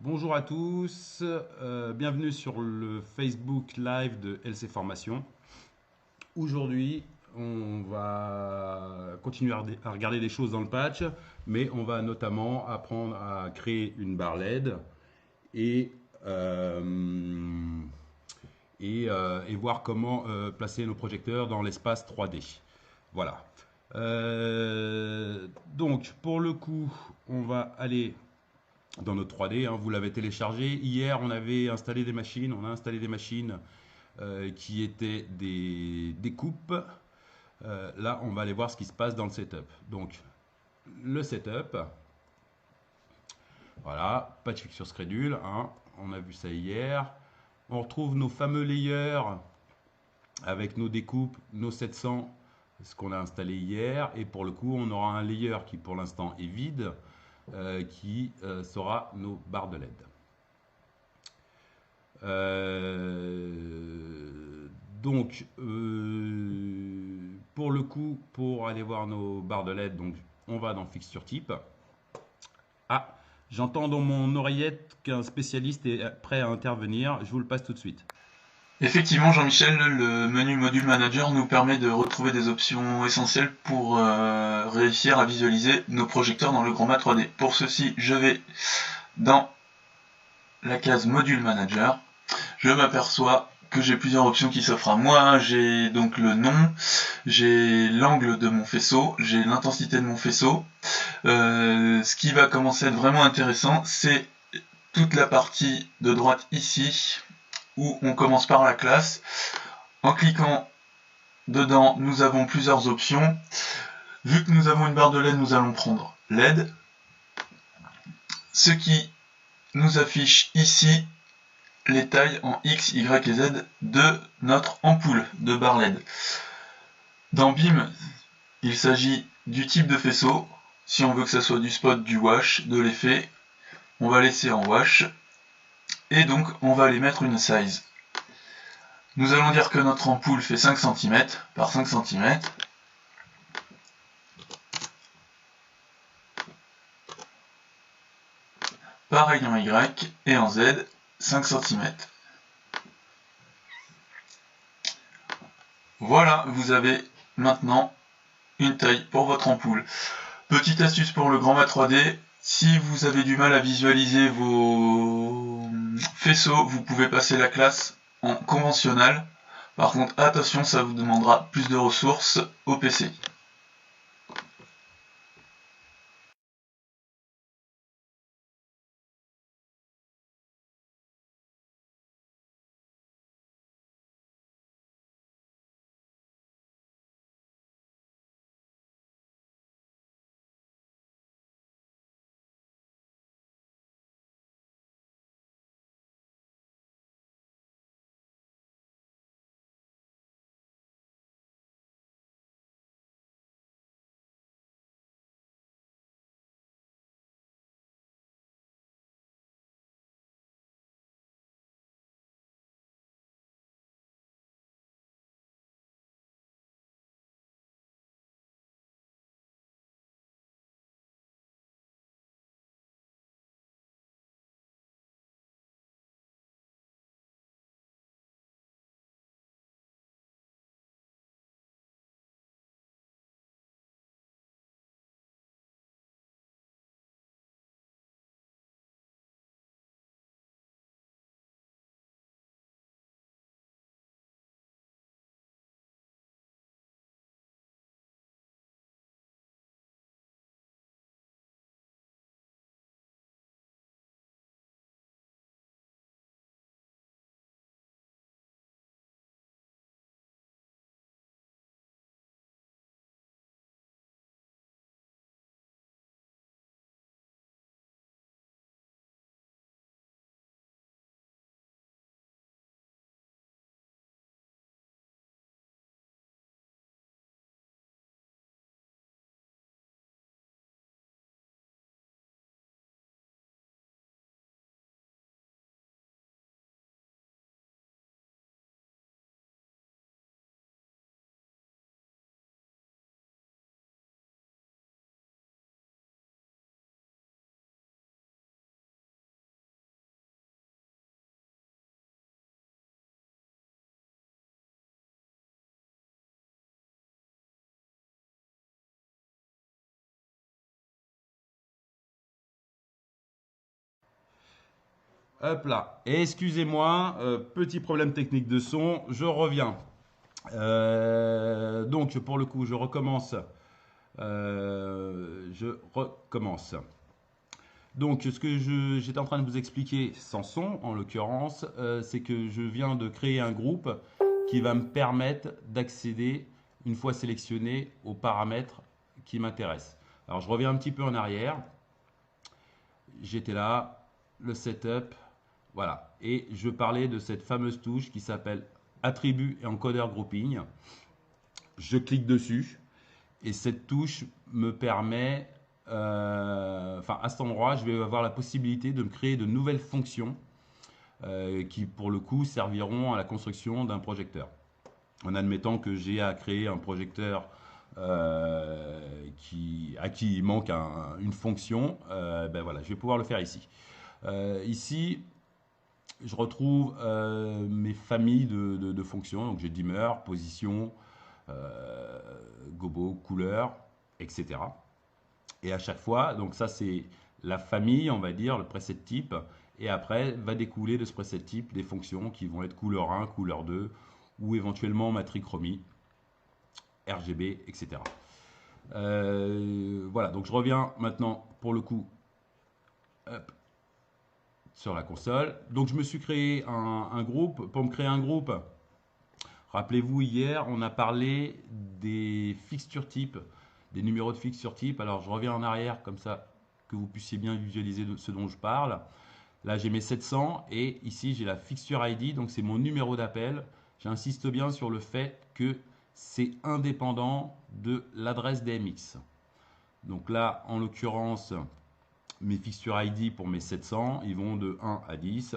Bonjour à tous, bienvenue sur le Facebook Live de LC Formation. Aujourd'hui, on va continuer à regarder des choses dans le patch, mais on va notamment apprendre à créer une barre LED et, euh, et voir comment placer nos projecteurs dans l'espace 3D. Voilà. Donc, pour le coup, on va aller dans notre 3D, hein, vous l'avez téléchargé. Hier, on avait installé des machines. On a installé des machines qui étaient des découpes. Là, on va aller voir ce qui se passe dans le setup. Donc, le setup. Voilà, patch fixture schedule. Hein, on a vu ça hier. On retrouve nos fameux layers avec nos découpes, nos 700, ce qu'on a installé hier. Et pour le coup, on aura un layer qui pour l'instant est vide, qui sera nos barres de LED. Donc, pour le coup, pour aller voir nos barres de LED, donc on va dans fixture type. Ah, j'entends dans mon oreillette qu'un spécialiste est prêt à intervenir. Je vous le passe tout de suite. Effectivement, Jean-Michel, le menu Module Manager nous permet de retrouver des options essentielles pour réussir à visualiser nos projecteurs dans le grand mat 3D. Pour ceci, je vais dans la case Module Manager. Je m'aperçois que j'ai plusieurs options qui s'offrent à moi. J'ai donc le nom, j'ai l'angle de mon faisceau, j'ai l'intensité de mon faisceau. Ce qui va commencer à être vraiment intéressant, c'est toute la partie de droite ici, où on commence par la classe. En cliquant dedans, nous avons plusieurs options. Vu que nous avons une barre de LED, nous allons prendre LED. Ce qui nous affiche ici les tailles en X, Y et Z de notre ampoule de barre LED. Dans BIM, il s'agit du type de faisceau. Si on veut que ça soit du spot, du wash, de l'effet, on va laisser en wash. Et donc, on va aller mettre une size. Nous allons dire que notre ampoule fait 5 cm par 5 cm. Pareil en Y et en Z, 5 cm. Voilà, vous avez maintenant une taille pour votre ampoule. Petite astuce pour le grand mat 3D, si vous avez du mal à visualiser vos faisceaux, vous pouvez passer la classe en conventionnel. Par contre, attention, ça vous demandera plus de ressources au PC. Hop là. Et excusez-moi, petit problème technique de son, je reviens. Donc pour le coup, je recommence. Je recommence. Donc ce que j'étais en train de vous expliquer sans son, en l'occurrence, c'est que je viens de créer un groupe qui va me permettre d'accéder, une fois sélectionné, aux paramètres qui m'intéressent. Alors je reviens un petit peu en arrière. J'étais là, le setup, voilà. Et je parlais de cette fameuse touche qui s'appelle attribut et encodeur grouping. Je clique dessus et cette touche me permet, enfin à cet endroit, je vais avoir la possibilité de me créer de nouvelles fonctions qui pour le coup serviront à la construction d'un projecteur. En admettant que j'ai à créer un projecteur à qui il manque une fonction, ben voilà, je vais pouvoir le faire ici. Ici, je retrouve mes familles de fonctions. Donc j'ai dimmer, position, gobo, couleur, etc. Et à chaque fois, donc ça c'est la famille, on va dire, le preset type. Et après, va découler de ce preset type des fonctions qui vont être couleur 1, couleur 2, ou éventuellement matrichromie, RGB, etc. Voilà, donc je reviens maintenant pour le coup hop, sur la console. Donc je me suis créé un groupe. Pour me créer un groupe, rappelez-vous, hier, on a parlé des fixtures types, des numéros de fixture type. Alors je reviens en arrière comme ça que vous puissiez bien visualiser ce dont je parle. Là, j'ai mes 700 et ici, j'ai la fixture ID, donc c'est mon numéro d'appel. J'insiste bien sur le fait que c'est indépendant de l'adresse DMX. Donc là, en l'occurrence, mes fixtures ID pour mes 700, ils vont de 1 à 10,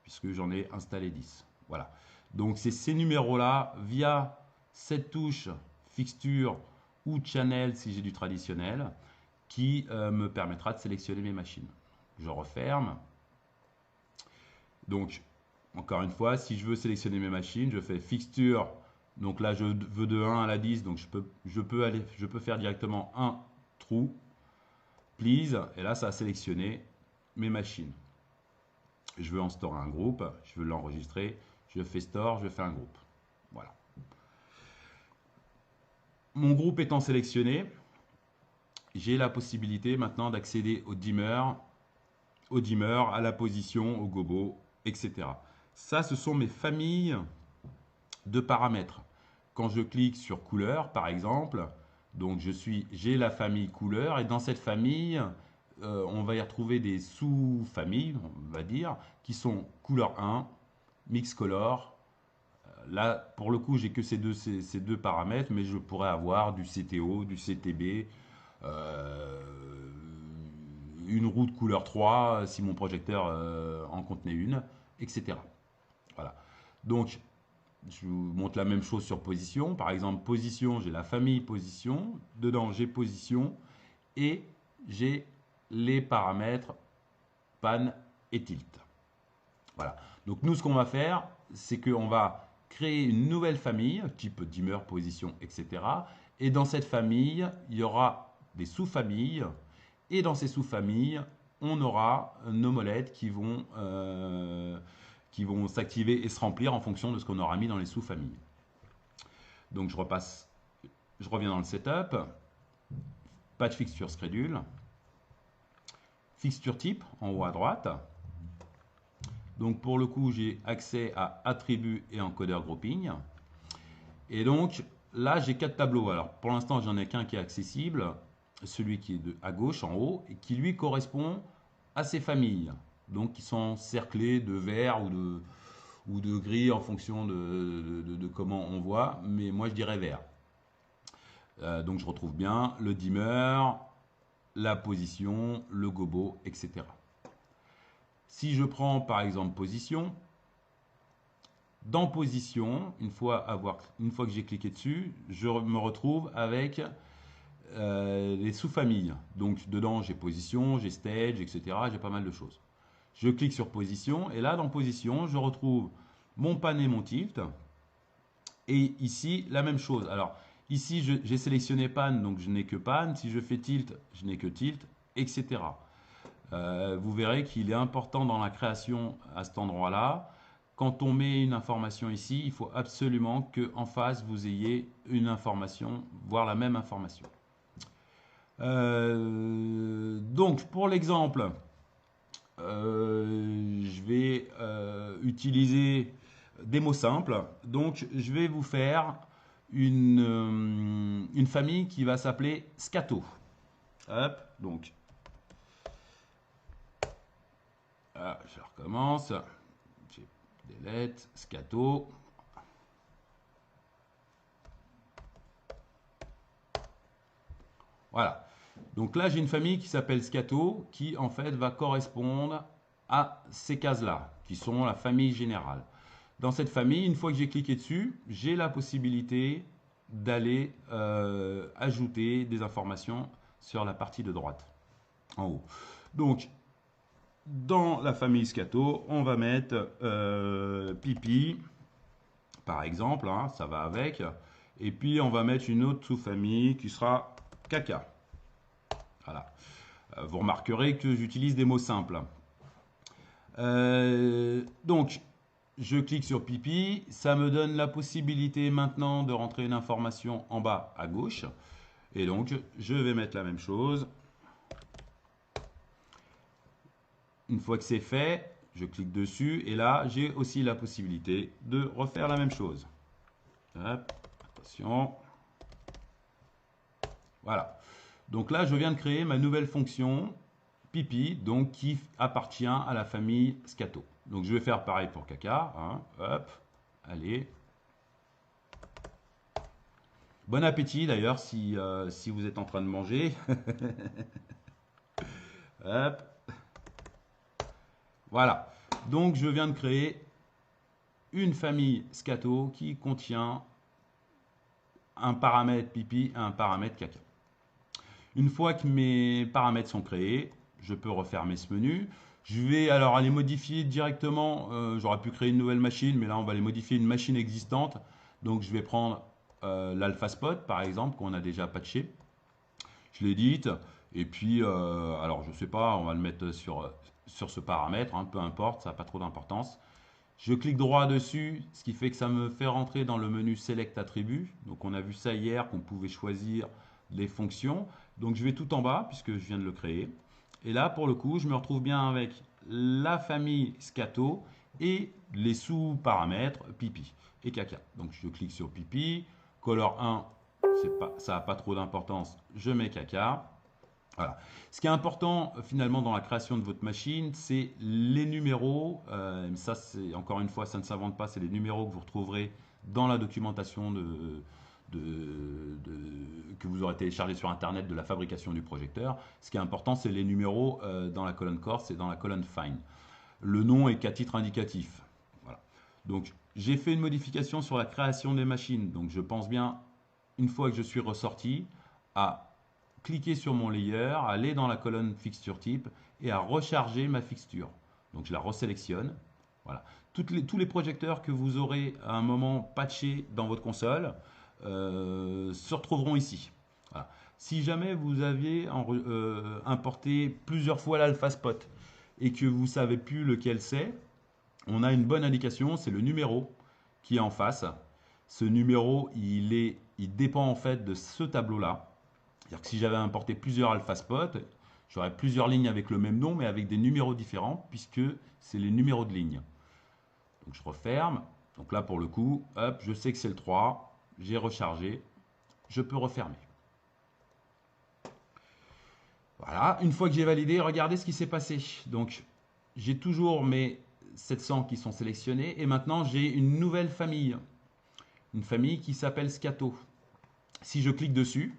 puisque j'en ai installé 10. Voilà. Donc c'est ces numéros-là, via cette touche fixture ou channel si j'ai du traditionnel, qui me permettra de sélectionner mes machines. Je referme. Donc, encore une fois, si je veux sélectionner mes machines, je fais fixture. Donc là, je veux de 1 à la 10, donc je peux faire directement un trou, please, et là, ça a sélectionné mes machines. Je veux en store un groupe, je veux l'enregistrer, je fais store, je fais un groupe. Voilà. Mon groupe étant sélectionné, j'ai la possibilité maintenant d'accéder au dimmer, à la position, au gobo, etc. Ça, ce sont mes familles de paramètres. Quand je clique sur couleur, par exemple, donc j'ai la famille couleur et dans cette famille, on va y retrouver des sous-familles, on va dire, qui sont couleur 1, mix color. Là, pour le coup, j'ai que ces deux paramètres, mais je pourrais avoir du CTO, du CTB, une roue de couleur 3 si mon projecteur en contenait une, etc. Voilà. Donc, je vous montre la même chose sur position. Par exemple, position, j'ai la famille position. Dedans, j'ai position et j'ai les paramètres pan et tilt. Voilà. Donc, nous, ce qu'on va faire, c'est qu'on va créer une nouvelle famille, type dimmer, position, etc. Et dans cette famille, il y aura des sous-familles. Et dans ces sous-familles, on aura nos molettes qui vont s'activer et se remplir en fonction de ce qu'on aura mis dans les sous-familles. Donc je reviens dans le setup, patch fixture schedule, fixture type en haut à droite. Donc pour le coup, j'ai accès à attributs et encodeur grouping. Et donc là, j'ai 4 tableaux. Alors pour l'instant, j'en ai qu'un qui est accessible, celui qui est à gauche en haut, et qui lui correspond à ces familles. Donc qui sont cerclés de vert ou de gris en fonction de comment on voit, mais moi je dirais vert. Donc je retrouve bien le dimmer, la position, le gobo, etc. Si je prends par exemple position, dans position, une fois que j'ai cliqué dessus, je me retrouve avec les sous-familles. Donc dedans j'ai position, j'ai stage, etc. J'ai pas mal de choses. Je clique sur position et là dans position, je retrouve mon pan et mon tilt. Et ici, la même chose. Alors ici, j'ai sélectionné pan, donc je n'ai que pan. Si je fais tilt, je n'ai que tilt, etc. Vous verrez qu'il est important dans la création à cet endroit-là. Quand on met une information ici, il faut absolument qu'en face, vous ayez une information, voire la même information. Donc, pour l'exemple, je vais utiliser des mots simples. Donc, je vais vous faire une famille qui va s'appeler Scato. Hop, donc, je recommence. Delete, Scato. Voilà. Donc là, j'ai une famille qui s'appelle Scato, qui en fait va correspondre à ces cases-là, qui sont la famille générale. Dans cette famille, une fois que j'ai cliqué dessus, j'ai la possibilité d'aller ajouter des informations sur la partie de droite, en haut. Donc, dans la famille Scato, on va mettre pipi, par exemple, hein, ça va avec. Et puis, on va mettre une autre sous-famille qui sera caca. Voilà. Vous remarquerez que j'utilise des mots simples. Donc, je clique sur pipi. Ça me donne la possibilité maintenant de rentrer une information en bas à gauche. Et donc, je vais mettre la même chose. Une fois que c'est fait, je clique dessus. Et là, j'ai aussi la possibilité de refaire la même chose. Hop, attention. Voilà. Donc là, je viens de créer ma nouvelle fonction pipi, donc qui appartient à la famille Scato. Donc je vais faire pareil pour caca. Hein. Hop, allez. Bon appétit d'ailleurs si vous êtes en train de manger. Hop. Voilà. Donc je viens de créer une famille Scato qui contient un paramètre pipi et un paramètre caca. Une fois que mes paramètres sont créés, je peux refermer ce menu. Je vais alors aller modifier directement, j'aurais pu créer une nouvelle machine, mais là on va aller modifier une machine existante. Donc je vais prendre l'AlphaSpot par exemple, qu'on a déjà patché. Je l'édite, et puis, alors je sais pas, on va le mettre sur ce paramètre, hein, peu importe, ça n'a pas trop d'importance. Je clique droit dessus, ce qui fait que ça me fait rentrer dans le menu Select Attribut. Donc on a vu ça hier, qu'on pouvait choisir les fonctions. Donc je vais tout en bas, puisque je viens de le créer. Et là, pour le coup, je me retrouve bien avec la famille Scato et les sous-paramètres pipi et caca. Donc je clique sur pipi, color 1, ça n'a pas trop d'importance, je mets caca. Voilà. Ce qui est important finalement dans la création de votre machine, c'est les numéros. Ça, c'est encore une fois, ça ne s'invente pas, c'est les numéros que vous retrouverez dans la documentation que vous aurez téléchargé sur Internet de la fabrication du projecteur. Ce qui est important, c'est les numéros dans la colonne course et dans la colonne fine. Le nom est qu'à titre indicatif. Voilà. Donc, j'ai fait une modification sur la création des machines. Donc, je pense bien, une fois que je suis ressorti, à cliquer sur mon layer, aller dans la colonne fixture type et à recharger ma fixture. Donc, je la resélectionne. Voilà. Tous les projecteurs que vous aurez à un moment patchés dans votre console se retrouveront ici. Voilà. Si jamais vous aviez importé plusieurs fois l'AlphaSpot et que vous ne savez plus lequel c'est, on a une bonne indication, c'est le numéro qui est en face. Ce numéro, il dépend en fait de ce tableau-là. C'est-à-dire que si j'avais importé plusieurs AlphaSpot, j'aurais plusieurs lignes avec le même nom, mais avec des numéros différents, puisque c'est les numéros de ligne. Donc je referme. Donc là, pour le coup, hop, je sais que c'est le 3. J'ai rechargé. Je peux refermer. Voilà. Une fois que j'ai validé, regardez ce qui s'est passé. Donc, j'ai toujours mes 700 qui sont sélectionnés. Et maintenant, j'ai une nouvelle famille. Une famille qui s'appelle Scato. Si je clique dessus,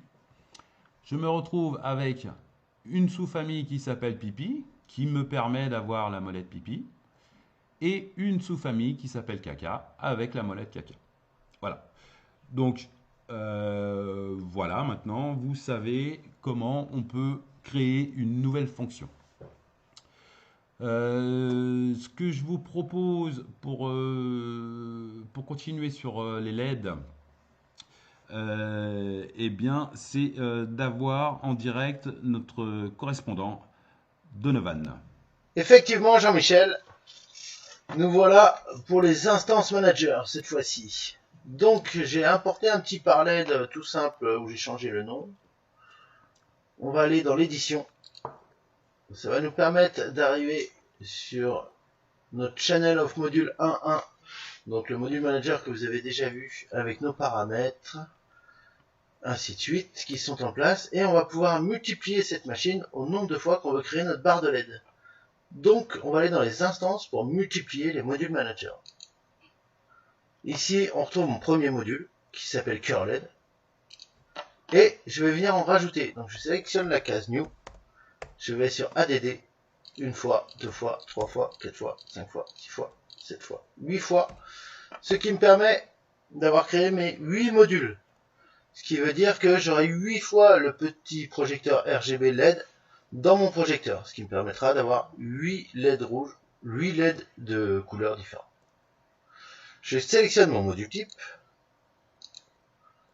je me retrouve avec une sous-famille qui s'appelle Pipi, qui me permet d'avoir la molette Pipi, et une sous-famille qui s'appelle Caca, avec la molette Caca. Voilà. Donc, voilà, maintenant, vous savez comment on peut créer une nouvelle fonction. Ce que je vous propose pour continuer sur les LED, eh bien, c'est d'avoir en direct notre correspondant Donovan. Effectivement, Jean-Michel, nous voilà pour les instances managers cette fois-ci. Donc, j'ai importé un petit parallèle tout simple où j'ai changé le nom. On va aller dans l'édition. Ça va nous permettre d'arriver sur notre channel of module 1.1. Donc, le module manager que vous avez déjà vu avec nos paramètres, ainsi de suite, qui sont en place. Et on va pouvoir multiplier cette machine au nombre de fois qu'on veut créer notre barre de LED. Donc, on va aller dans les instances pour multiplier les modules managers. Ici, on retrouve mon premier module qui s'appelle CurlED. Et je vais venir en rajouter. Donc, je sélectionne la case New. Je vais sur ADD. Une fois, deux fois, trois fois, quatre fois, cinq fois, six fois, sept fois, 8 fois. Ce qui me permet d'avoir créé mes 8 modules. Ce qui veut dire que j'aurai 8 fois le petit projecteur RGB LED dans mon projecteur, ce qui me permettra d'avoir 8 LED rouges, 8 LED de couleurs différentes. Je sélectionne mon module type,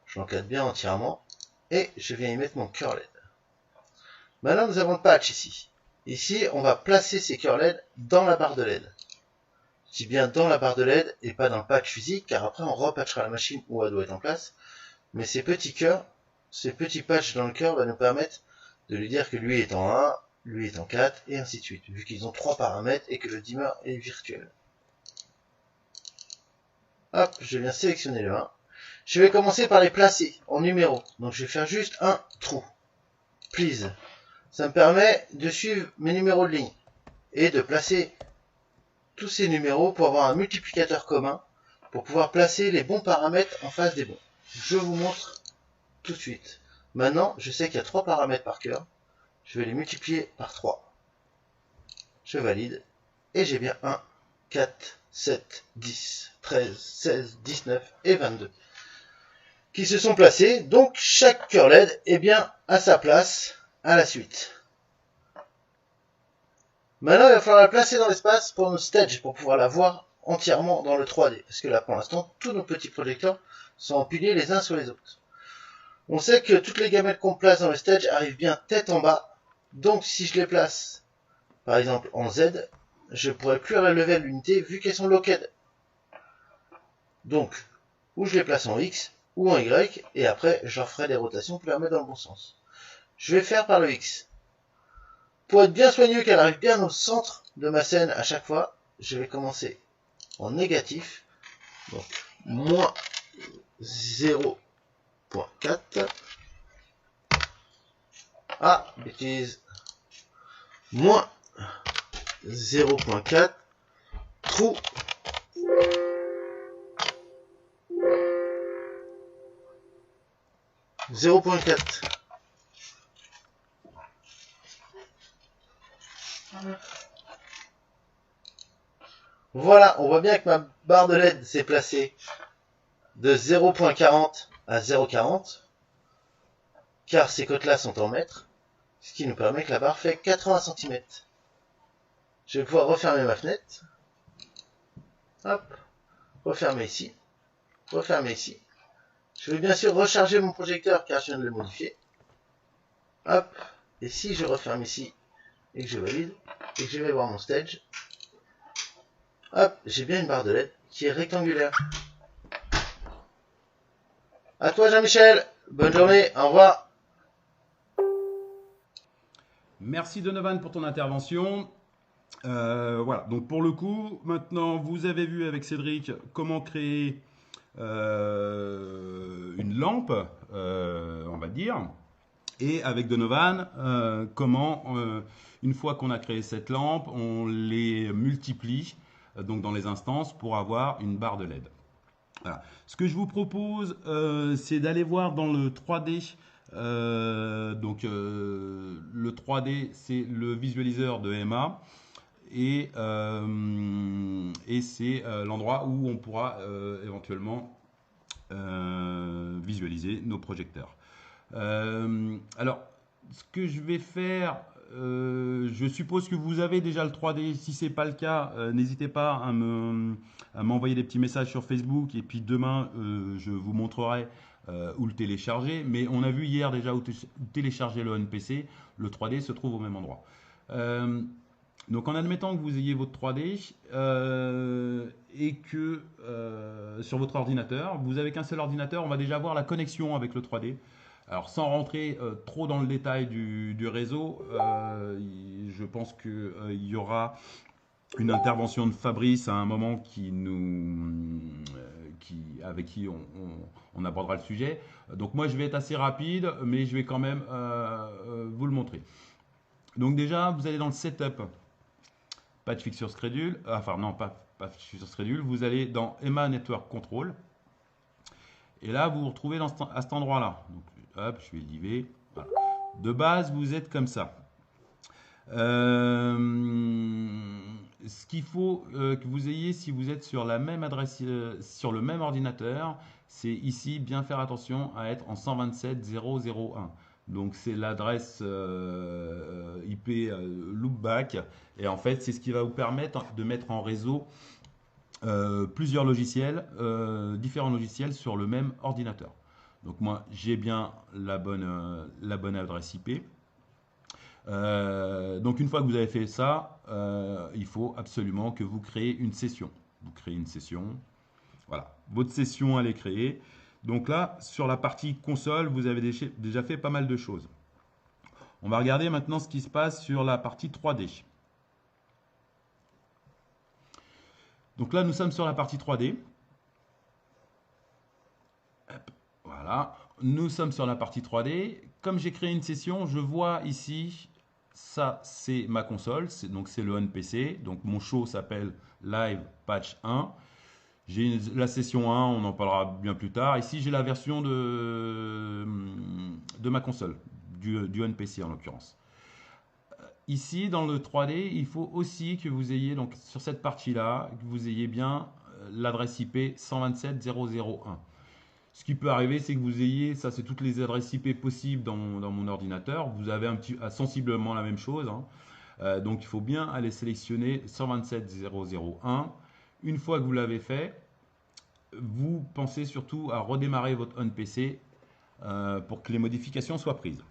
je l'encadre bien entièrement, et je viens y mettre mon cœur LED. Maintenant, nous avons le patch ici. Ici, on va placer ces cœurs LED dans la barre de LED. Je dis bien dans la barre de LED et pas dans le patch physique, car après on repatchera la machine où elle doit être en place. Mais ces petits cœurs, ces petits patchs dans le cœur va nous permettre de lui dire que lui est en 1, lui est en 4, et ainsi de suite, vu qu'ils ont 3 paramètres et que le dimmer est virtuel. Hop, je viens sélectionner le 1. Je vais commencer par les placer en numéro. Donc je vais faire juste un trou. Please. Ça me permet de suivre mes numéros de ligne et de placer tous ces numéros pour avoir un multiplicateur commun pour pouvoir placer les bons paramètres en face des bons. Je vous montre tout de suite. Maintenant, je sais qu'il y a 3 paramètres par cœur. Je vais les multiplier par 3. Je valide. Et j'ai bien 1, 4, 7, 10, 13, 16, 19 et 22 qui se sont placés. Donc, chaque cœur LED est bien à sa place à la suite. Maintenant, il va falloir la placer dans l'espace pour nos stages, pour pouvoir la voir entièrement dans le 3D. Parce que là, pour l'instant, tous nos petits projecteurs sont empilés les uns sur les autres. On sait que toutes les gamètes qu'on place dans le stage arrivent bien tête en bas. Donc, si je les place, par exemple, en Z, je ne pourrai plus relever l'unité vu qu'elles sont locked. Donc, ou je les place en X ou en Y, et après, je leur ferai des rotations pour les remettre dans le bon sens. Je vais faire par le X. Pour être bien soigneux, qu'elle arrive bien au centre de ma scène à chaque fois, je vais commencer en négatif. Donc, moins 0.4. Ah, bêtise. Moins 0.4. Trou. « 0.4. Voilà, on voit bien que ma barre de LED s'est placée de 0.40 à 0.40, car ces côtes-là sont en mètres, ce qui nous permet que la barre fait 80 cm. Je vais pouvoir refermer ma fenêtre. Hop, refermer ici, refermer ici. Je vais bien sûr recharger mon projecteur car je viens de le modifier. Hop, et si je referme ici et que je valide, et que je vais voir mon stage, hop, j'ai bien une barre de LED qui est rectangulaire. À toi Jean-Michel, bonne journée, au revoir. Merci Donovan pour ton intervention. Voilà, donc pour le coup, maintenant vous avez vu avec Cédric comment créer une lampe, on va dire, et avec Donovan, comment, une fois qu'on a créé cette lampe, on les multiplie donc dans les instances pour avoir une barre de LED. Voilà. Ce que je vous propose, c'est d'aller voir dans le 3D. Le 3D, c'est le visualiseur de EMA. Et c'est l'endroit où on pourra éventuellement visualiser nos projecteurs. Alors, ce que je vais faire, je suppose que vous avez déjà le 3D. Si ce n'est pas le cas, n'hésitez pas à m'envoyer des petits messages sur Facebook. Et puis demain, je vous montrerai où le télécharger. Mais on a vu hier déjà où télécharger le NPC. Le 3D se trouve au même endroit. Donc en admettant que vous ayez votre 3D et que sur votre ordinateur, vous avez qu'un seul ordinateur, on va déjà voir la connexion avec le 3D. Alors sans rentrer trop dans le détail du réseau, je pense qu'il y aura une intervention de Fabrice à un moment avec qui on abordera le sujet. Donc moi je vais être assez rapide, mais je vais quand même vous le montrer. Donc déjà, vous allez dans le setup, patch fixture schedule, enfin non, pas fixture schedule, vous allez dans EMA Network Control. Et là, vous vous retrouvez à cet endroit-là. Donc, hop, je vais liver. Voilà. De base, vous êtes comme ça. Ce qu'il faut que vous ayez si vous êtes sur la même adresse, sur le même ordinateur, c'est ici bien faire attention à être en 127.0.0.1. Donc c'est l'adresse IP loopback et en fait c'est ce qui va vous permettre de mettre en réseau plusieurs logiciels, différents logiciels sur le même ordinateur. Donc moi j'ai bien la bonne adresse IP. Donc une fois que vous avez fait ça, il faut absolument que vous créez une session. Vous créez une session. Voilà, votre session elle est créée. Donc là, sur la partie console, vous avez déjà fait pas mal de choses. On va regarder maintenant ce qui se passe sur la partie 3D. Donc là, nous sommes sur la partie 3D. Hop, voilà, nous sommes sur la partie 3D. Comme j'ai créé une session, je vois ici, ça c'est ma console, donc c'est le OnPC. Donc mon show s'appelle Live Patch 1. J'ai la session 1, on en parlera bien plus tard. Ici, j'ai la version de ma console, du OnPC en l'occurrence. Ici, dans le 3D, il faut aussi que vous ayez, donc sur cette partie-là, que vous ayez bien l'adresse IP 127.0.0.1. Ce qui peut arriver, c'est que vous ayez, ça c'est toutes les adresses IP possibles dans mon ordinateur. Vous avez sensiblement la même chose. Hein. Donc il faut bien aller sélectionner 127.0.0.1. Une fois que vous l'avez fait, vous pensez surtout à redémarrer votre OnPC pour que les modifications soient prises.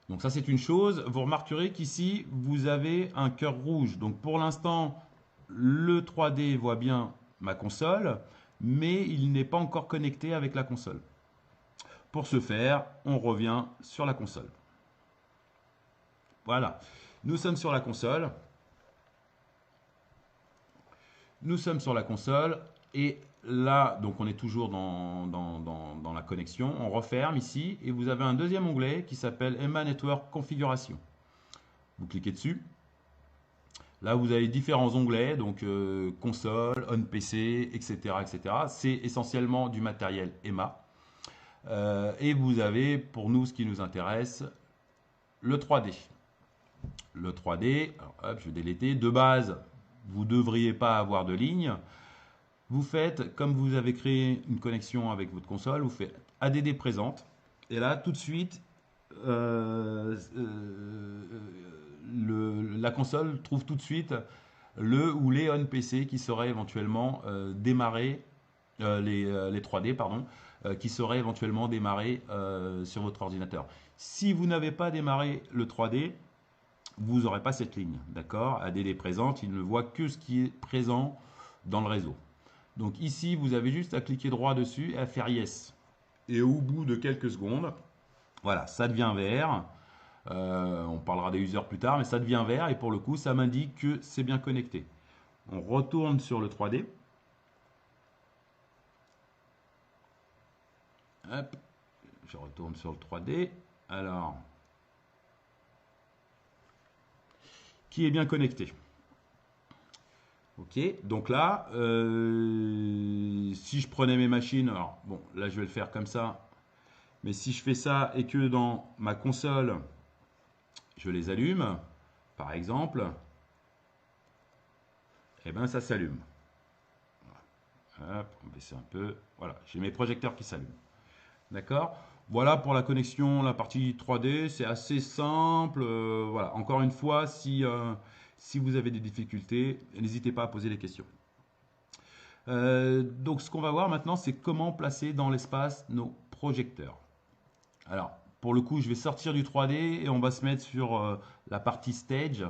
Donc ça c'est une chose. Vous remarquerez qu'ici vous avez un cœur rouge. Donc pour l'instant, le 3D voit bien ma console, mais il n'est pas encore connecté avec la console. Pour ce faire, on revient sur la console. Voilà, nous sommes sur la console. Nous sommes sur la console et là, donc on est toujours dans la connexion. On referme ici et vous avez un deuxième onglet qui s'appelle EMA Network Configuration. Vous cliquez dessus. Là, vous avez différents onglets, donc console, OnPC, etc. etc. C'est essentiellement du matériel EMA. Et vous avez, pour nous, ce qui nous intéresse, le 3D. Le 3D, alors, hop, je vais déléter. De base, vous ne devriez pas avoir de ligne. Vous faites, comme vous avez créé une connexion avec votre console, vous faites ADD présente. Et là, tout de suite, la console trouve tout de suite le ou les OnPC qui seraient éventuellement démarrés, les 3D, pardon, qui seraient éventuellement démarrés sur votre ordinateur. Si vous n'avez pas démarré le 3D, vous n'aurez pas cette ligne, d'accord? ADD présente, il ne voit que ce qui est présent dans le réseau. Donc ici, vous avez juste à cliquer droit dessus et à faire Yes. Et au bout de quelques secondes, voilà, ça devient vert. On parlera des users plus tard, mais ça devient vert et pour le coup, ça m'indique que c'est bien connecté. On retourne sur le 3D. Hop, je retourne sur le 3D. Alors, qui est bien connecté? Ok, donc là, si je prenais mes machines, alors bon, là je vais le faire comme ça, mais si je fais ça et que dans ma console, je les allume, par exemple, et bien ça s'allume. Hop, on va baisser un peu. Voilà, j'ai mes projecteurs qui s'allument. D'accord? Voilà pour la connexion, la partie 3D, c'est assez simple. Voilà, encore une fois, si vous avez des difficultés, n'hésitez pas à poser des questions. Donc ce qu'on va voir maintenant, c'est comment placer dans l'espace nos projecteurs. Alors, pour le coup, je vais sortir du 3D et on va se mettre sur la partie stage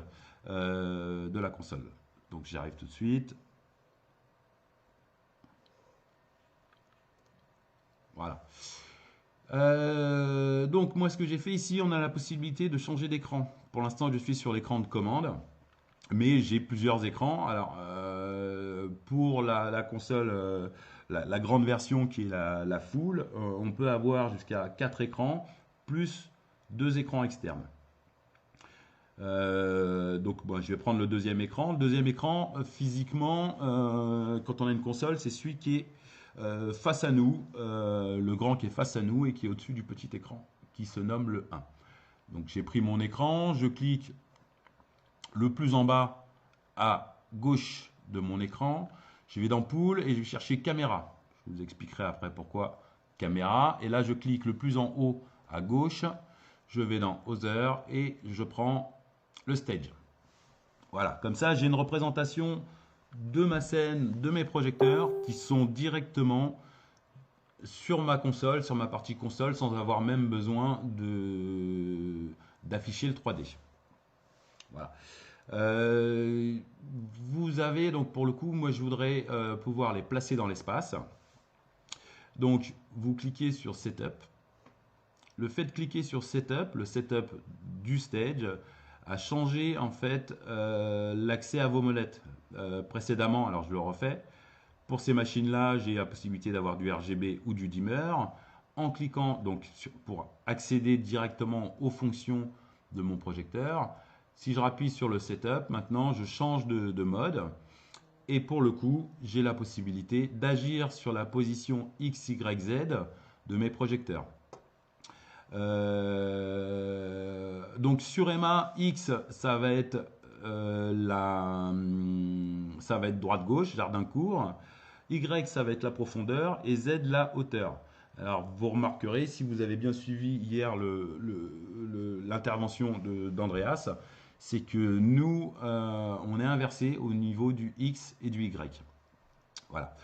de la console. Donc j'y arrive tout de suite. Voilà. Donc moi ce que j'ai fait ici, on a la possibilité de changer d'écran. Pour l'instant je suis sur l'écran de commande, mais j'ai plusieurs écrans. Alors pour la console, la grande version qui est la full, on peut avoir jusqu'à 4 écrans, plus 2 écrans externes. Donc bon, je vais prendre le deuxième écran. Le deuxième écran, physiquement, quand on a une console, c'est celui qui est face à nous, le grand qui est face à nous et qui est au-dessus du petit écran, qui se nomme le 1. Donc j'ai pris mon écran, je clique le plus en bas à gauche de mon écran, je vais dans Pool et je vais chercher Caméra. Je vous expliquerai après pourquoi Caméra. Et là je clique le plus en haut à gauche, je vais dans Other et je prends le Stage. Voilà, comme ça j'ai une représentation de ma scène, de mes projecteurs qui sont directement sur ma console, sur ma partie console, sans avoir même besoin d'afficher le 3D. Voilà. Vous avez donc pour le coup, moi je voudrais pouvoir les placer dans l'espace. Donc vous cliquez sur Setup. Le fait de cliquer sur Setup, le setup du stage, a changé en fait l'accès à vos molettes. Précédemment, alors je le refais, pour ces machines-là, j'ai la possibilité d'avoir du RGB ou du dimmer. En cliquant donc pour accéder directement aux fonctions de mon projecteur, si je rappuie sur le setup, maintenant je change de mode. Et pour le coup, j'ai la possibilité d'agir sur la position X, Y, Z de mes projecteurs. Donc sur EMA, X, ça va être droite-gauche, jardin-court. Y, ça va être la profondeur et Z, la hauteur. Alors vous remarquerez, si vous avez bien suivi hier l'intervention d'Andreas, c'est que nous, on est inversé au niveau du X et du Y. Voilà.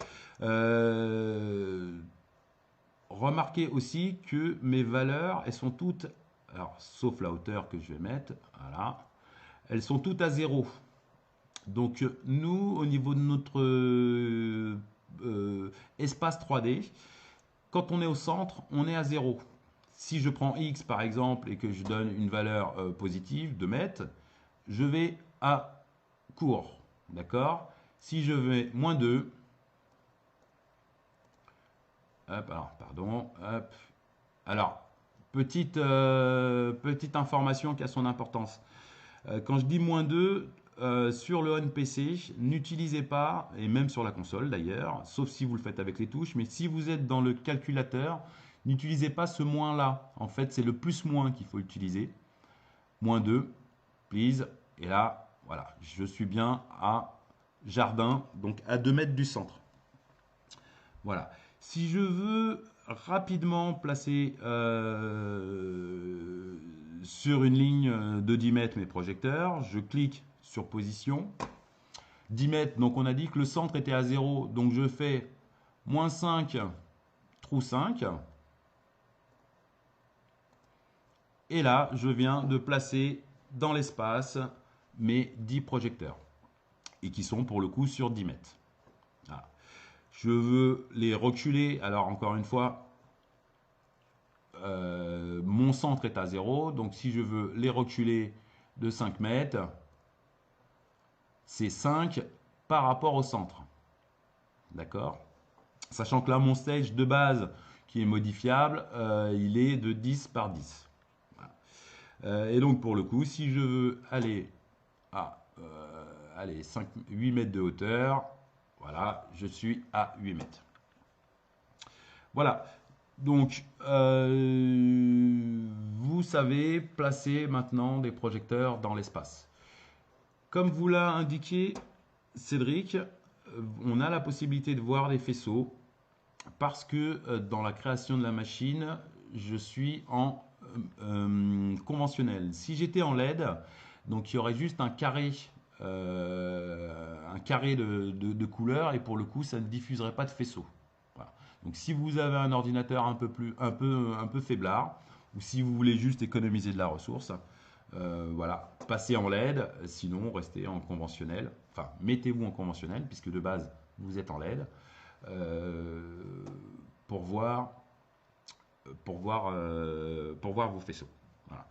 Remarquez aussi que mes valeurs, elles sont toutes, alors sauf la hauteur que je vais mettre, voilà, elles sont toutes à 0. Donc nous, au niveau de notre espace 3D, quand on est au centre, on est à 0. Si je prends X par exemple et que je donne une valeur positive de mètres, je vais à court. D'accord? Si je vais moins 2, hop, alors, pardon, hop. Alors, petite information qui a son importance. Quand je dis moins 2, sur le on-PC, n'utilisez pas, et même sur la console d'ailleurs, sauf si vous le faites avec les touches, mais si vous êtes dans le calculateur, n'utilisez pas ce moins-là. En fait, c'est le plus-moins qu'il faut utiliser. Moins 2, please. Et là, voilà, je suis bien à jardin, donc à 2 mètres du centre. Voilà. Si je veux rapidement placer sur une ligne de 10 mètres mes projecteurs, je clique sur position. 10 mètres, donc on a dit que le centre était à 0, donc je fais moins 5, trou 5. Et là, je viens de placer dans l'espace mes 10 projecteurs. Et qui sont pour le coup sur 10 mètres. Voilà. Je veux les reculer. Alors encore une fois, mon centre est à 0. Donc si je veux les reculer de 5 mètres, c'est 5 par rapport au centre. D'accord? Sachant que là, mon stage de base qui est modifiable, il est de 10 par 10. Voilà. Et donc pour le coup, si je veux aller à 8 mètres de hauteur, voilà, je suis à 8 mètres. Voilà, donc vous savez placer maintenant des projecteurs dans l'espace. Comme vous l'a indiqué Cédric, on a la possibilité de voir des faisceaux parce que dans la création de la machine, je suis en conventionnel. Si j'étais en LED, donc il y aurait juste un carré de couleur et pour le coup ça ne diffuserait pas de faisceau. Voilà. Donc si vous avez un ordinateur un peu faiblard, ou si vous voulez juste économiser de la ressource, voilà, passez en LED, sinon restez en conventionnel, enfin mettez-vous en conventionnel puisque de base vous êtes en LED pour voir vos faisceaux. Voilà.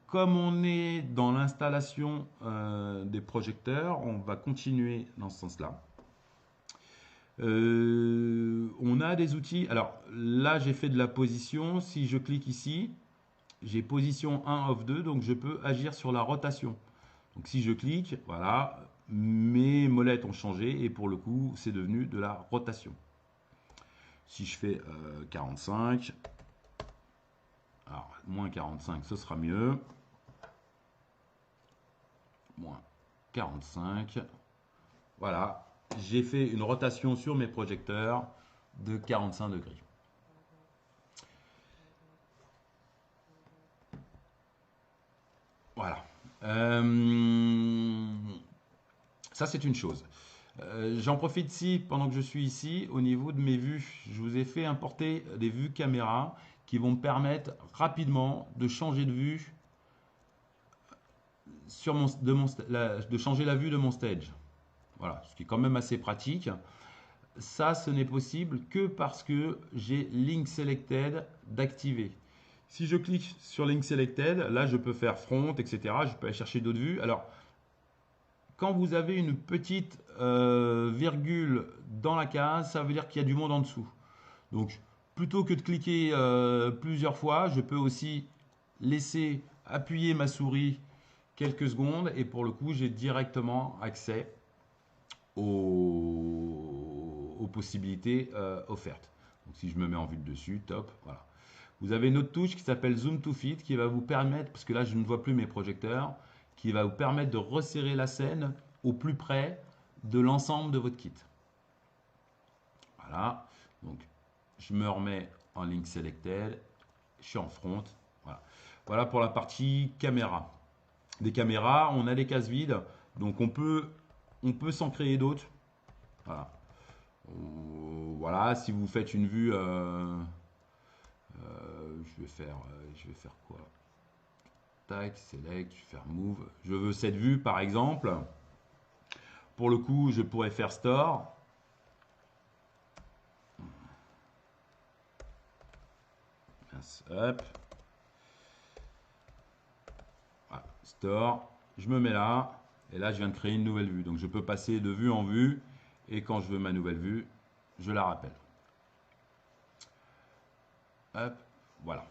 Comme on est dans l'installation des projecteurs, on va continuer dans ce sens-là. On a des outils. Alors là, j'ai fait de la position. Si je clique ici, j'ai position 1 off 2, donc je peux agir sur la rotation. Donc si je clique, voilà, mes molettes ont changé et pour le coup, c'est devenu de la rotation. Si je fais 45, alors moins 45, ce sera mieux. Moins 45, voilà, j'ai fait une rotation sur mes projecteurs de 45 degrés. Voilà. Ça, c'est une chose. J'en profite ici, pendant que je suis ici, au niveau de mes vues. Je vous ai fait importer des vues caméra qui vont me permettre rapidement de changer de vue sur de changer la vue de mon stage. Voilà, ce qui est quand même assez pratique. Ça, ce n'est possible que parce que j'ai Link Selected d'activer. Si je clique sur Link Selected, là, je peux faire front, etc. Je peux aller chercher d'autres vues. Alors, quand vous avez une petite virgule dans la case, ça veut dire qu'il y a du monde en dessous. Donc, plutôt que de cliquer plusieurs fois, je peux aussi laisser appuyer ma souris quelques secondes et pour le coup, j'ai directement accès aux possibilités offertes. Donc, si je me mets en vue de dessus, top, voilà. Vous avez une autre touche qui s'appelle Zoom to Fit qui va vous permettre, parce que là je ne vois plus mes projecteurs, qui va vous permettre de resserrer la scène au plus près de l'ensemble de votre kit. Voilà, donc je me remets en Link Selected, je suis en front, voilà. Voilà pour la partie caméra. Des caméras, on a des cases vides, donc on peut s'en créer d'autres. Voilà. Voilà, si vous faites une vue, je vais faire quoi? Tac, select, je vais faire move. Je veux cette vue par exemple. Pour le coup, je pourrais faire store. Hop. Voilà, store. Je me mets là. Et là, je viens de créer une nouvelle vue. Donc, je peux passer de vue en vue. Et quand je veux ma nouvelle vue, je la rappelle. Hop. Voilà.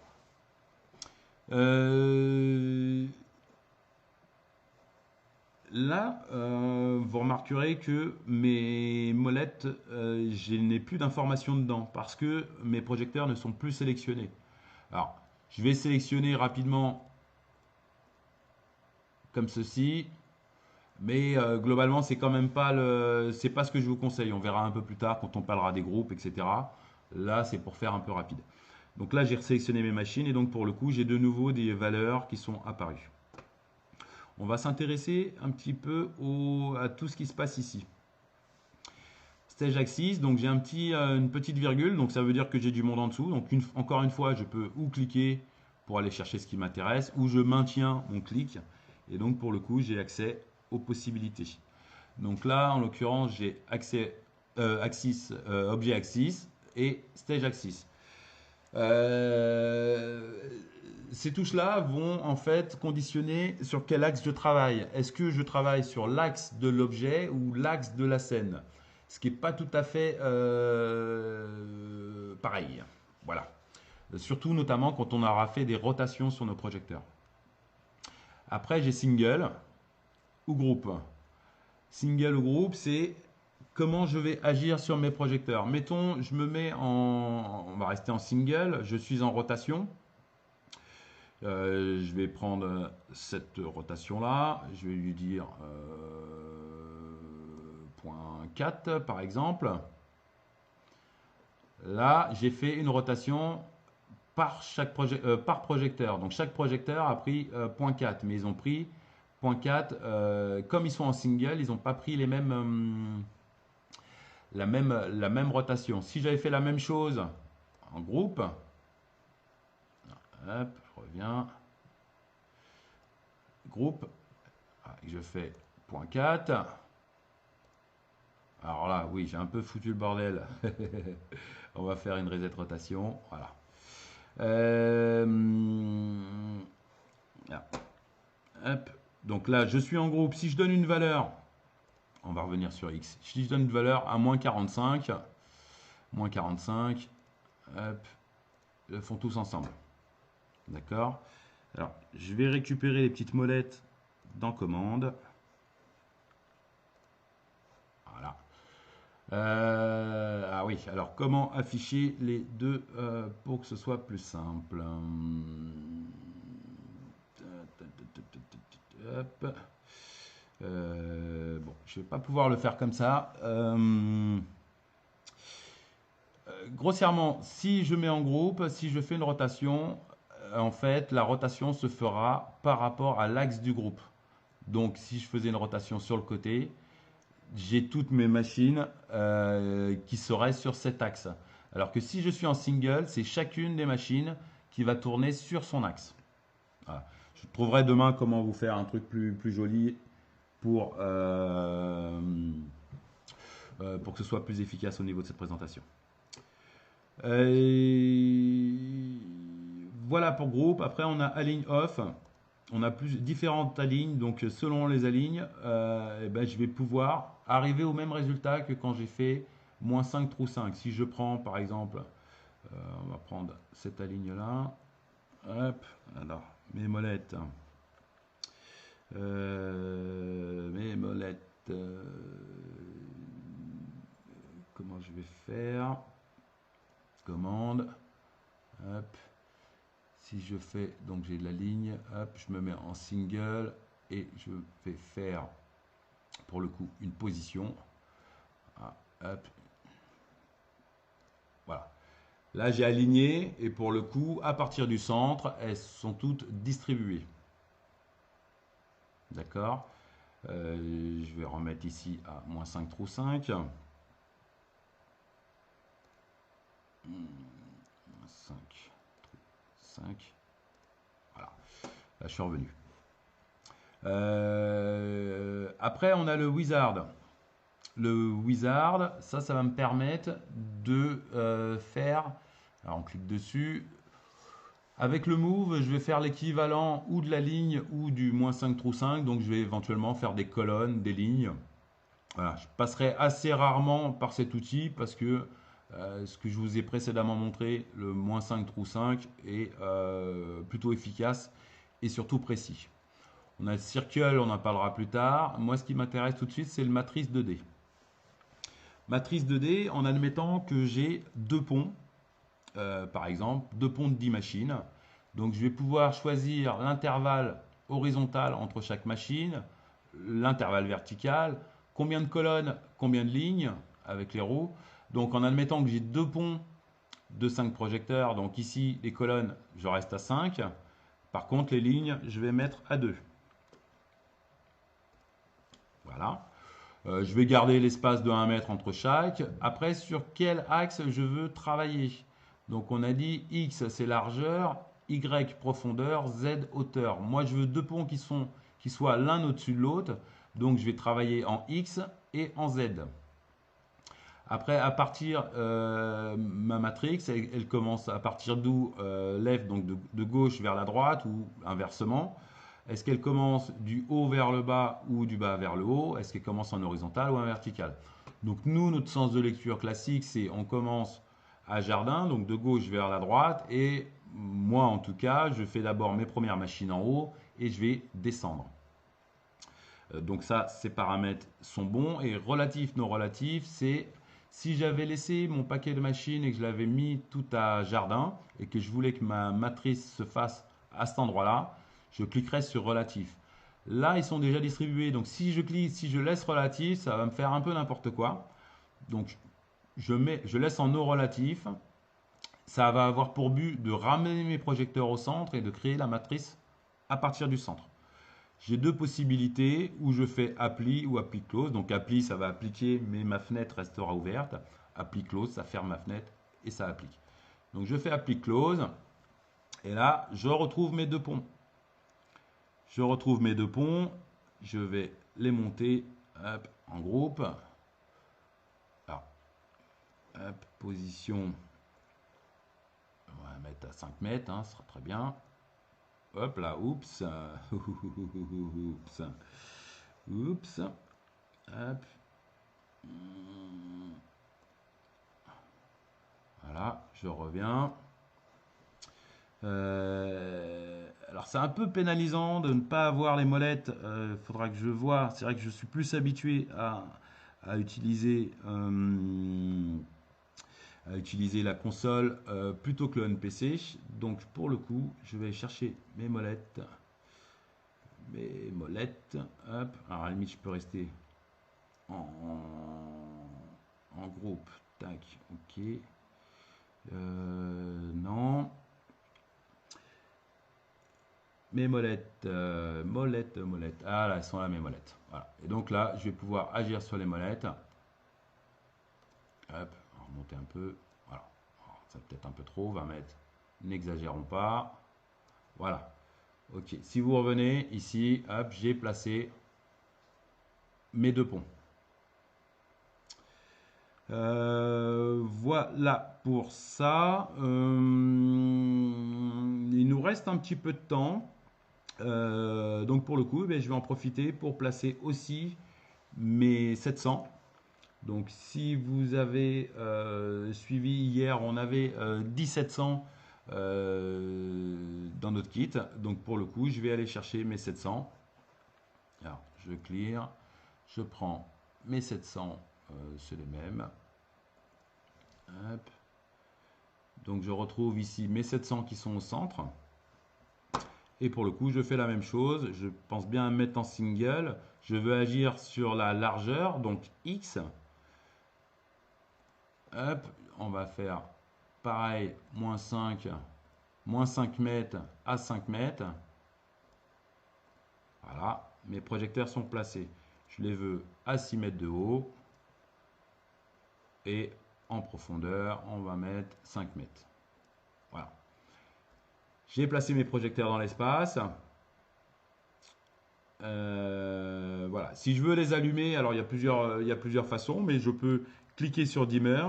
Là, vous remarquerez que mes molettes, je n'ai plus d'informations dedans parce que mes projecteurs ne sont plus sélectionnés. Alors, je vais sélectionner rapidement comme ceci, mais globalement, c'est quand même pas c'est pas ce que je vous conseille. On verra un peu plus tard quand on parlera des groupes, etc. Là, c'est pour faire un peu rapide. Donc là, j'ai sélectionné mes machines et donc pour le coup, j'ai de nouveau des valeurs qui sont apparues. On va s'intéresser un petit peu à tout ce qui se passe ici. Stage Axis, donc j'ai une petite virgule, donc ça veut dire que j'ai du monde en dessous. Donc encore une fois, je peux ou cliquer pour aller chercher ce qui m'intéresse, ou je maintiens mon clic. Et donc pour le coup, j'ai accès aux possibilités. Donc là, en l'occurrence, j'ai accès Axis, objet Axis et Stage Axis. Ces touches-là vont en fait conditionner sur quel axe je travaille. Est-ce que je travaille sur l'axe de l'objet ou l'axe de la scène? Ce qui n'est pas tout à fait pareil. Voilà. Surtout notamment quand on aura fait des rotations sur nos projecteurs. Après, j'ai single ou groupe. Single ou groupe, c'est comment je vais agir sur mes projecteurs. Mettons, je me mets on va rester en single, je suis en rotation. Je vais prendre cette rotation là, je vais lui dire .4 par exemple. Là, j'ai fait une rotation par projecteur. Donc chaque projecteur a pris .4, mais ils ont pris .4. Comme ils sont en single, ils n'ont pas pris les mêmes, la même rotation. Si j'avais fait la même chose en groupe, Hop, je reviens. Groupe. Je fais .4. Alors là, oui, j'ai un peu foutu le bordel. On va faire une reset rotation. Voilà. Là. Hop. Donc là, je suis en groupe. Si je donne une valeur, on va revenir sur X. Si je donne une valeur à moins 45, hop, ils font tous ensemble. D'accord? Alors, je vais récupérer les petites molettes dans commande. Voilà. Ah oui, alors comment afficher les deux pour que ce soit plus simple? Hop. Bon, je ne vais pas pouvoir le faire comme ça. Grossièrement, si je mets en groupe, si je fais une rotation, en fait, la rotation se fera par rapport à l'axe du groupe. Donc, si je faisais une rotation sur le côté, j'ai toutes mes machines qui seraient sur cet axe. Alors que si je suis en single, c'est chacune des machines qui va tourner sur son axe. Voilà. Je trouverai demain comment vous faire un truc plus joli pour que ce soit plus efficace au niveau de cette présentation. Voilà pour groupe. Après, on a align off. On a différentes alignes. Donc, selon les alignes, je vais pouvoir arriver au même résultat que quand j'ai fait -5 trou 5. Si je prends, par exemple, on va prendre cette aligne-là. Hop, alors, mes molettes. Comment je vais faire? Commande. Hop. Si je fais, donc j'ai de la ligne, hop, je me mets en single et je vais faire pour le coup une position. Ah, hop. Voilà. Là j'ai aligné et pour le coup, à partir du centre, elles sont toutes distribuées. D'accord. Je vais remettre ici à -5 trou 5. 5. Voilà. Là, je suis revenu. Après, on a le wizard. Le wizard, ça va me permettre de faire. Alors, on clique dessus. Avec le move, je vais faire l'équivalent ou de la ligne ou du -5 trou 5. Donc, je vais éventuellement faire des colonnes, des lignes. Voilà. Je passerai assez rarement par cet outil parce que ce que je vous ai précédemment montré, le -5 trou 5 est plutôt efficace et surtout précis. On a le circle, on en parlera plus tard. Moi, ce qui m'intéresse tout de suite, c'est le matrice 2D. Matrice 2D en admettant que j'ai deux ponts, par exemple, deux ponts de 10 machines. Donc, je vais pouvoir choisir l'intervalle horizontal entre chaque machine, l'intervalle vertical, combien de colonnes, combien de lignes avec les roues. Donc en admettant que j'ai deux ponts de 5 projecteurs, donc ici les colonnes, je reste à 5. Par contre les lignes, je vais mettre à 2. Voilà. Je vais garder l'espace de 1 mètre entre chaque. Après, sur quel axe je veux travailler? Donc on a dit X c'est largeur, Y profondeur, Z hauteur. Moi je veux deux ponts qui soient l'un au-dessus de l'autre. Donc je vais travailler en X et en Z. Après, à partir ma matrix, elle commence à partir d'où left, donc de gauche vers la droite ou inversement. Est-ce qu'elle commence du haut vers le bas ou du bas vers le haut? Est-ce qu'elle commence en horizontal ou en vertical? Donc nous, notre sens de lecture classique, c'est on commence à jardin, donc de gauche vers la droite. Et moi, en tout cas, je fais d'abord mes premières machines en haut et je vais descendre. Donc ça, ces paramètres sont bons. Et relatif, non relatif, c'est si j'avais laissé mon paquet de machines et que je l'avais mis tout à jardin et que je voulais que ma matrice se fasse à cet endroit-là, je cliquerai sur relatif. Là, ils sont déjà distribués. Donc si je clique, si je laisse relatif, ça va me faire un peu n'importe quoi. Donc je laisse en no relatif. Ça va avoir pour but de ramener mes projecteurs au centre et de créer la matrice à partir du centre. J'ai deux possibilités où je fais apply ou apply close. Donc apply, ça va appliquer, mais ma fenêtre restera ouverte. Apply close, ça ferme ma fenêtre et ça applique. Donc je fais apply close. Et là, je retrouve mes deux ponts. Je retrouve mes deux ponts. Je vais les monter hop, en groupe. Alors, hop, position. On va mettre à 5 mètres, hein, ce sera très bien. Hop là, oups. Oups. Oups. Hop. Voilà, je reviens. Alors c'est un peu pénalisant de ne pas avoir les molettes. Il faudra que je vois. C'est vrai que je suis plus habitué à utiliser la console plutôt que le NPC. Donc pour le coup, je vais chercher mes molettes. Mes molettes. Hop. Alors à la limite, je peux rester en groupe. Tac. Ok. Non. Mes molettes, molettes. Ah là, elles sont là mes molettes. Voilà. Et donc là, je vais pouvoir agir sur les molettes. Hop, on va remonter un peu. Voilà. Ça peut-être un peu trop, 20 mètres. N'exagérons pas. Voilà. Ok. Si vous revenez ici, hop, j'ai placé mes deux ponts. Voilà pour ça. Il nous reste un petit peu de temps. Donc pour le coup, je vais en profiter pour placer aussi mes 700. Donc si vous avez suivi hier, on avait 1700 dans notre kit. Donc pour le coup, je vais aller chercher mes 700. Alors je clear, je prends mes 700, c'est les mêmes. Hop. Donc je retrouve ici mes 700 qui sont au centre. Et pour le coup, je fais la même chose. Je pense bien mettre en single. Je veux agir sur la largeur, donc X. Hop, on va faire pareil, moins 5 mètres à 5 mètres. Voilà, mes projecteurs sont placés. Je les veux à 6 mètres de haut. Et en profondeur, on va mettre 5 mètres. Voilà. J'ai placé mes projecteurs dans l'espace. Voilà. Si je veux les allumer, alors il y a plusieurs façons, mais je peux cliquer sur dimmer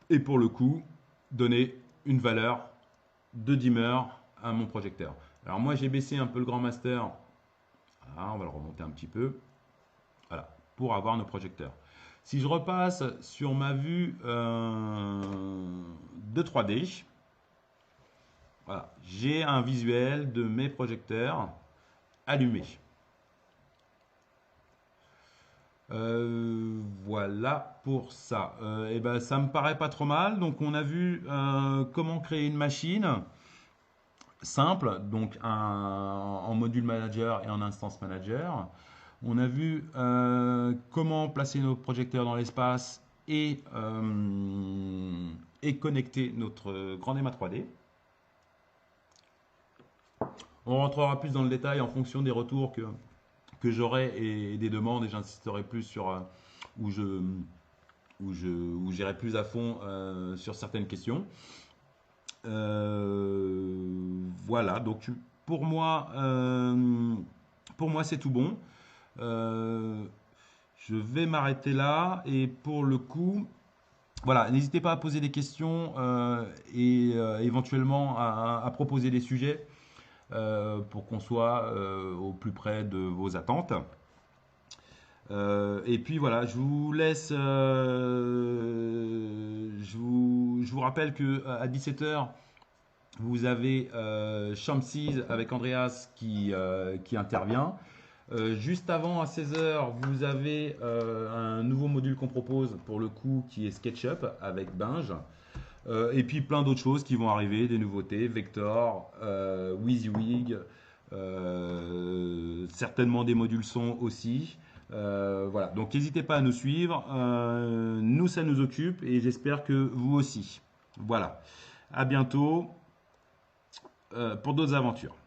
et pour le coup donner une valeur de dimmer à mon projecteur. Alors moi j'ai baissé un peu le grand master. Voilà, on va le remonter un petit peu. Voilà, pour avoir nos projecteurs. Si je repasse sur ma vue de 3D, voilà, j'ai un visuel de mes projecteurs allumés. Voilà pour ça. Et ben, ça me paraît pas trop mal. Donc on a vu comment créer une machine simple, donc en module manager et en instance manager. On a vu comment placer nos projecteurs dans l'espace et connecter notre grand EMA 3D. On rentrera plus dans le détail en fonction des retours que j'aurai et des demandes, et j'insisterai plus sur où j'irai plus à fond sur certaines questions. Voilà, donc pour moi c'est tout bon. Je vais m'arrêter là et pour le coup, voilà, n'hésitez pas à poser des questions et éventuellement à proposer des sujets pour qu'on soit au plus près de vos attentes. Et puis voilà, je vous laisse. Je vous rappelle que à 17h, vous avez Shamsiz avec Andreas qui intervient. Juste avant, à 16h, vous avez un nouveau module qu'on propose pour le coup qui est SketchUp avec Binge. Et puis plein d'autres choses qui vont arriver, des nouveautés, Vector, WYSIWYG, certainement des modules son aussi. Voilà, donc n'hésitez pas à nous suivre. Nous, ça nous occupe et j'espère que vous aussi. Voilà, à bientôt pour d'autres aventures.